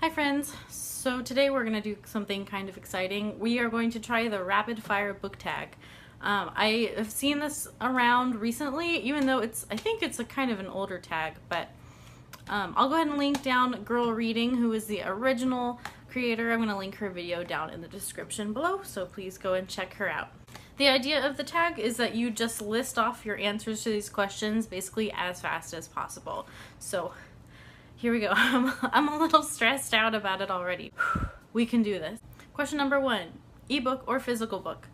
Hi friends! So today we're going to do something kind of exciting. We are going to try the rapid fire book tag. I have seen this around recently, even though I think it's a kind of an older tag, but I'll go ahead and link down GirlReading, who is the original creator. I'm going to link her video down in the description below, so please go and check her out. The idea of the tag is that you just list off your answers to these questions basically as fast as possible. So here we go. I'm a little stressed out about it already. We can do this. Question number 1, ebook or physical book?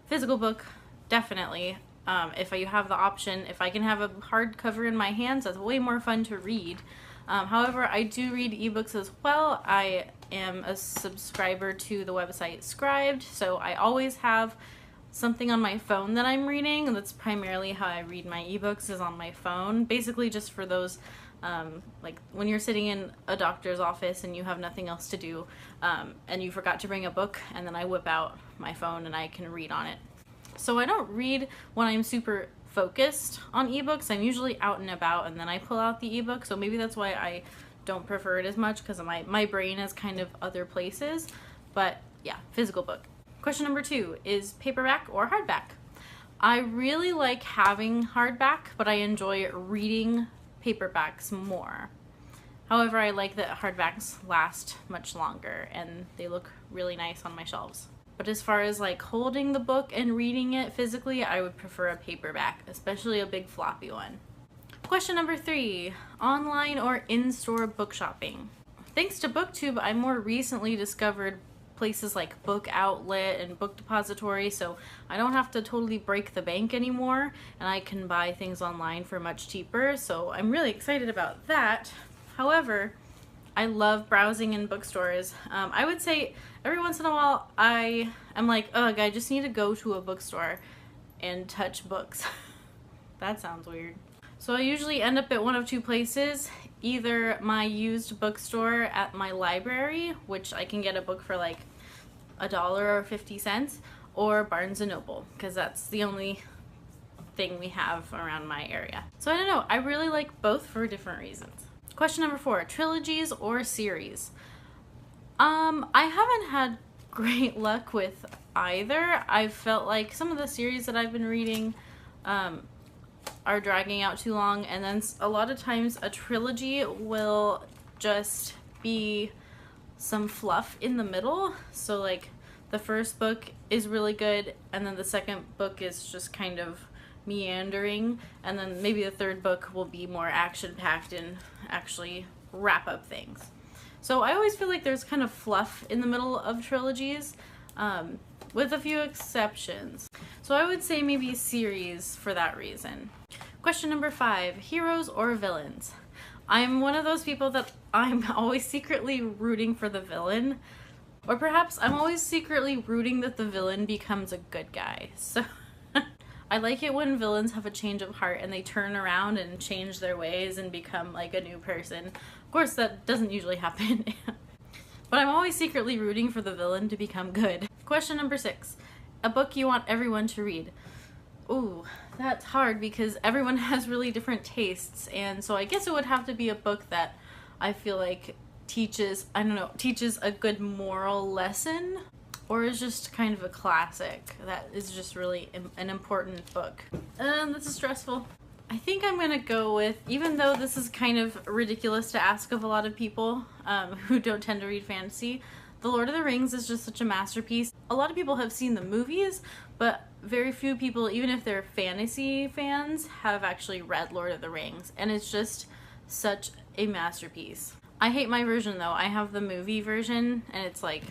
Physical book, definitely. If you have the option, if I can have a hardcover in my hands, that's way more fun to read. However, I do read ebooks as well. I am a subscriber to the website Scribed, so I always have something on my phone that I'm reading, and that's primarily how I read my ebooks, is on my phone. Basically just for those like when you're sitting in a doctor's office and you have nothing else to do, and you forgot to bring a book, and then I whip out my phone and I can read on it. So I don't read when I'm super focused on ebooks. I'm usually out and about and then I pull out the ebook, so maybe that's why I don't prefer it as much, because my brain is kind of other places. But yeah, physical book. Question number 2 is paperback or hardback? I really like having hardback, but I enjoy reading paperbacks more. However, I like that hardbacks last much longer and they look really nice on my shelves. But as far as like holding the book and reading it physically, I would prefer a paperback, especially a big floppy one. Question number 3, online or in-store book shopping? Thanks to BookTube, I more recently discovered places like Book Outlet and Book Depository, so I don't have to totally break the bank anymore, and I can buy things online for much cheaper, so I'm really excited about that. However, I love browsing in bookstores. I would say every once in a while I'm like, ugh, I just need to go to a bookstore and touch books. That sounds weird. So I usually end up at one of two places, either my used bookstore at my library, which I can get a book for like $1 or 50 cents, or Barnes & Noble, because that's the only thing we have around my area. So I don't know, I really like both for different reasons. Question number 4, trilogies or series? I haven't had great luck with either. I've felt like some of the series that I've been reading are dragging out too long, and then a lot of times a trilogy will just be some fluff in the middle. So like the first book is really good, and then the second book is just kind of meandering, and then maybe the third book will be more action-packed and actually wrap up things. So I always feel like there's kind of fluff in the middle of trilogies, with a few exceptions. So I would say maybe series for that reason. Question number 5, heroes or villains? I'm one of those people that I'm always secretly rooting for the villain, or perhaps I'm always secretly rooting that the villain becomes a good guy. So I like it when villains have a change of heart and they turn around and change their ways and become like a new person. Of course, that doesn't usually happen. But I'm always secretly rooting for the villain to become good. Question number 6, a book you want everyone to read. Ooh, that's hard because everyone has really different tastes, and so I guess it would have to be a book that I feel like teaches, I don't know, teaches a good moral lesson, or is just kind of a classic that is just really an important book. This is stressful. I think I'm gonna go with, even though this is kind of ridiculous to ask of a lot of people who don't tend to read fantasy, The Lord of the Rings is just such a masterpiece. A lot of people have seen the movies, but very few people, even if they're fantasy fans, have actually read Lord of the Rings, and it's just such a masterpiece. I hate my version though. I have the movie version, and it's like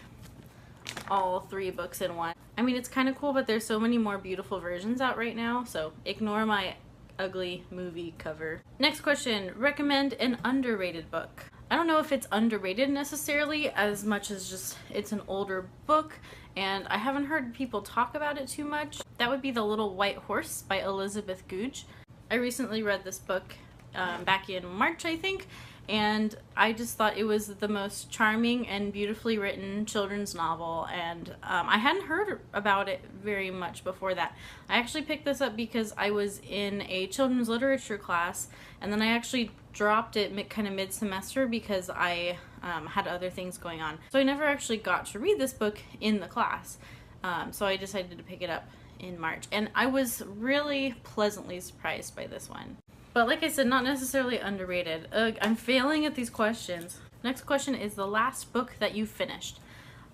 all 3 books in one. I mean, it's kind of cool, but there's so many more beautiful versions out right now, so ignore my ugly movie cover. Next question, recommend an underrated book. I don't know if it's underrated necessarily, as much as just it's an older book and I haven't heard people talk about it too much. That would be The Little White Horse by Elizabeth Googe. I recently read this book back in March, I think, and I just thought it was the most charming and beautifully written children's novel, and I hadn't heard about it very much before that. I actually picked this up because I was in a children's literature class, and then I actually dropped it kind of mid-semester because I had other things going on. So I never actually got to read this book in the class. So I decided to pick it up in March. And I was really pleasantly surprised by this one. But like I said, not necessarily underrated. I'm failing at these questions. Next question is the last book that you finished.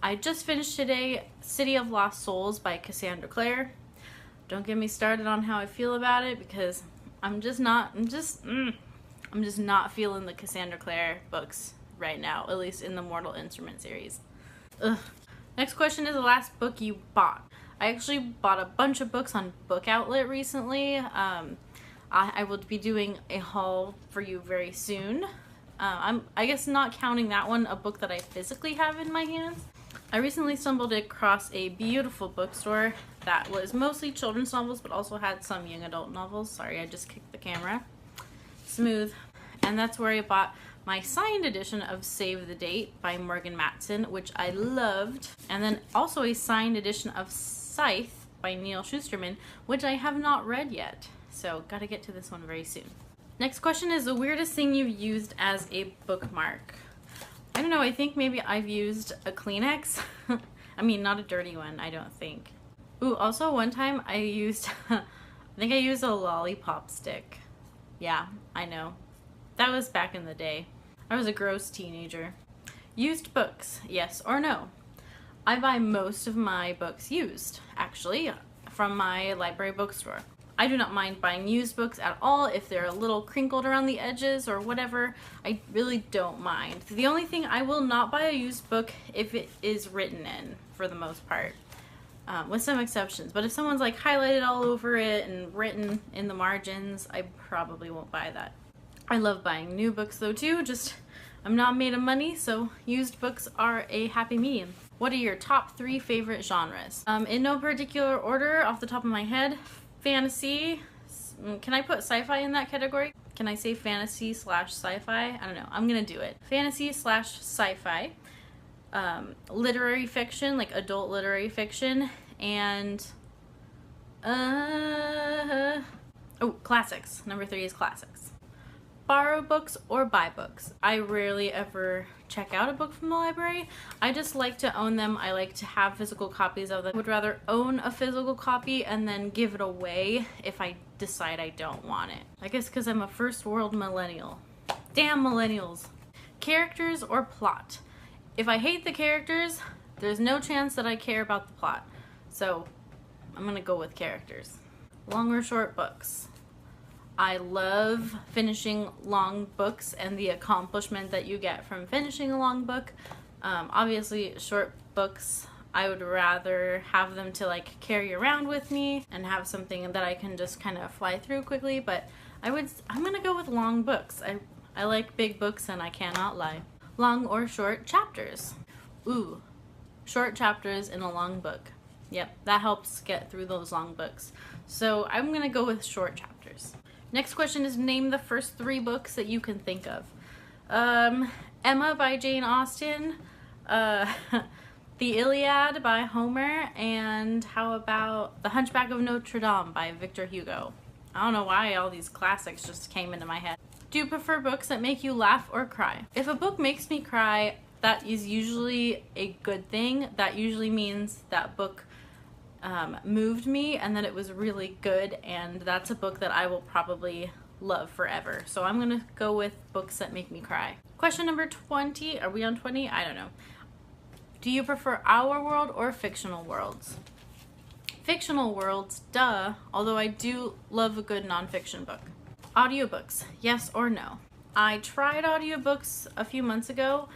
I just finished today City of Lost Souls by Cassandra Clare. Don't get me started on how I feel about it because I'm just not feeling the Cassandra Clare books right now, at least in the Mortal Instrument series. Ugh. Next question is the last book you bought. I actually bought a bunch of books on Book Outlet recently. I will be doing a haul for you very soon. I guess not counting that one, a book that I physically have in my hands. I recently stumbled across a beautiful bookstore that was mostly children's novels, but also had some young adult novels. Sorry, I just kicked the camera. Smooth. And that's where I bought my signed edition of Save the Date by Morgan Matson, which I loved. And then also a signed edition of Scythe by Neil Shusterman, which I have not read yet. So gotta get to this one very soon. Next question is the weirdest thing you've used as a bookmark. I don't know, I think maybe I've used a Kleenex. I mean, not a dirty one, I don't think. Ooh, also one time I used, I think I used a lollipop stick. Yeah, I know. That was back in the day. I was a gross teenager. Used books, yes or no? I buy most of my books used, actually, from my library bookstore. I do not mind buying used books at all if they're a little crinkled around the edges or whatever. I really don't mind. The only thing I will not buy a used book if it is written in, for the most part, with some exceptions. But if someone's like highlighted all over it and written in the margins, I probably won't buy that. I love buying new books though too, just I'm not made of money, so used books are a happy medium. What are your top 3 favorite genres? In no particular order off the top of my head. Fantasy. Can I put sci-fi in that category? Can I say fantasy / sci-fi? I don't know. I'm gonna do it. Fantasy / sci-fi. Literary fiction, like adult literary fiction, and classics. Number 3 is classics. Borrow books or buy books. I rarely ever check out a book from the library. I just like to own them. I like to have physical copies of them. I would rather own a physical copy and then give it away if I decide I don't want it. I guess because I'm a first world millennial. Damn millennials. Characters or plot. If I hate the characters, there's no chance that I care about the plot. So I'm gonna go with characters. Long or short books. I love finishing long books and the accomplishment that you get from finishing a long book. Obviously, short books, I would rather have them to like carry around with me and have something that I can just kind of fly through quickly, but I'm gonna go with long books. I like big books and I cannot lie. Long or short chapters. Ooh, short chapters in a long book. Yep, that helps get through those long books. So I'm gonna go with short chapters. Next question is name the first 3 books that you can think of. Emma by Jane Austen, The Iliad by Homer, and how about The Hunchback of Notre Dame by Victor Hugo. I don't know why all these classics just came into my head. Do you prefer books that make you laugh or cry? If a book makes me cry, that is usually a good thing. That usually means that book moved me and that it was really good, and that's a book that I will probably love forever. So I'm gonna go with books that make me cry. Question number 20. Are we on 20? I don't know. Do you prefer our world or fictional worlds? Fictional worlds, duh, although I do love a good nonfiction book. Audiobooks, yes or no? I tried audiobooks a few months ago.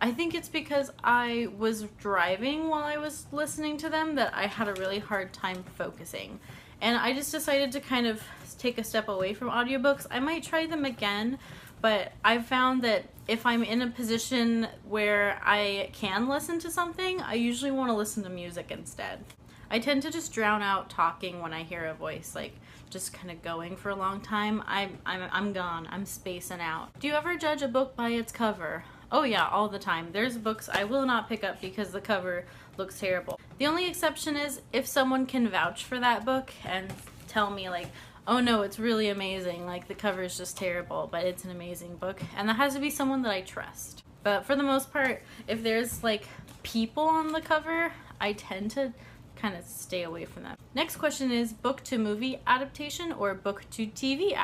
I think it's because I was driving while I was listening to them that I had a really hard time focusing. And I just decided to kind of take a step away from audiobooks. I might try them again, but I've found that if I'm in a position where I can listen to something, I usually want to listen to music instead. I tend to just drown out talking when I hear a voice, like just kind of going for a long time. I'm gone. I'm spacing out. Do you ever judge a book by its cover? Oh yeah, all the time. There's books I will not pick up because the cover looks terrible. The only exception is if someone can vouch for that book and tell me like, oh no, it's really amazing. Like, the cover is just terrible, but it's an amazing book. And that has to be someone that I trust. But for the most part, if there's like people on the cover, I tend to kind of stay away from them. Next question is book to movie adaptation or book to TV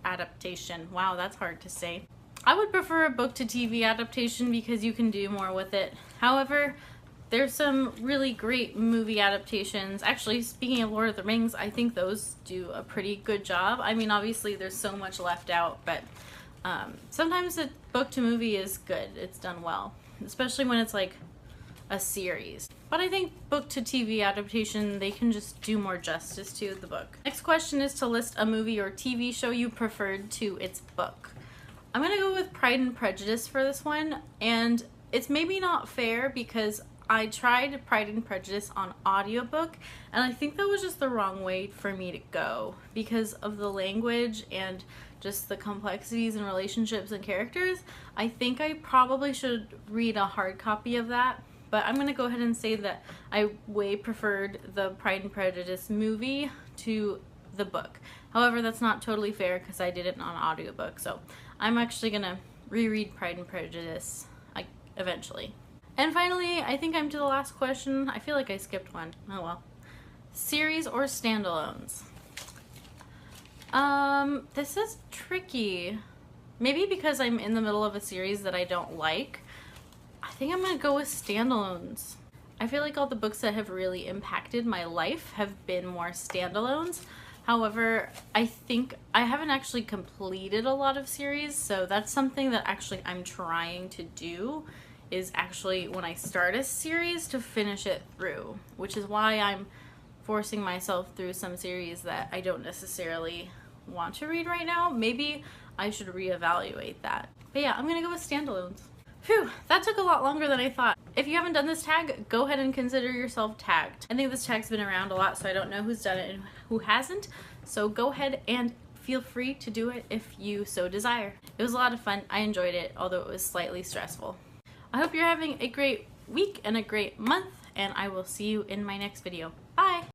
adaptation. Wow, that's hard to say. I would prefer a book to TV adaptation because you can do more with it. However, there's some really great movie adaptations. Actually, speaking of Lord of the Rings, I think those do a pretty good job. I mean, obviously there's so much left out, but sometimes a book to movie is good. It's done well, especially when it's like a series. But I think book to TV adaptation, they can just do more justice to the book. Next question is to list a movie or TV show you preferred to its book. I'm gonna go with Pride and Prejudice for this one, and it's maybe not fair because I tried Pride and Prejudice on audiobook, and I think that was just the wrong way for me to go because of the language and just the complexities and relationships and characters. I think I probably should read a hard copy of that, but I'm going to go ahead and say that I way preferred the Pride and Prejudice movie to the book. However, that's not totally fair because I did it on audiobook, so I'm actually going to reread Pride and Prejudice eventually. And finally, I think I'm to the last question. I feel like I skipped one. Oh well. Series or standalones? This is tricky. Maybe because I'm in the middle of a series that I don't like. I think I'm gonna go with standalones. I feel like all the books that have really impacted my life have been more standalones. However, I think I haven't actually completed a lot of series, so that's something that actually I'm trying to do, is actually when I start a series to finish it through, which is why I'm forcing myself through some series that I don't necessarily want to read right now. Maybe I should reevaluate that. But yeah, I'm gonna go with standalones. Phew, that took a lot longer than I thought. If you haven't done this tag, go ahead and consider yourself tagged. I think this tag's been around a lot, so I don't know who's done it and who hasn't. So go ahead and feel free to do it if you so desire. It was a lot of fun. I enjoyed it, although it was slightly stressful. I hope you're having a great week and a great month, and I will see you in my next video.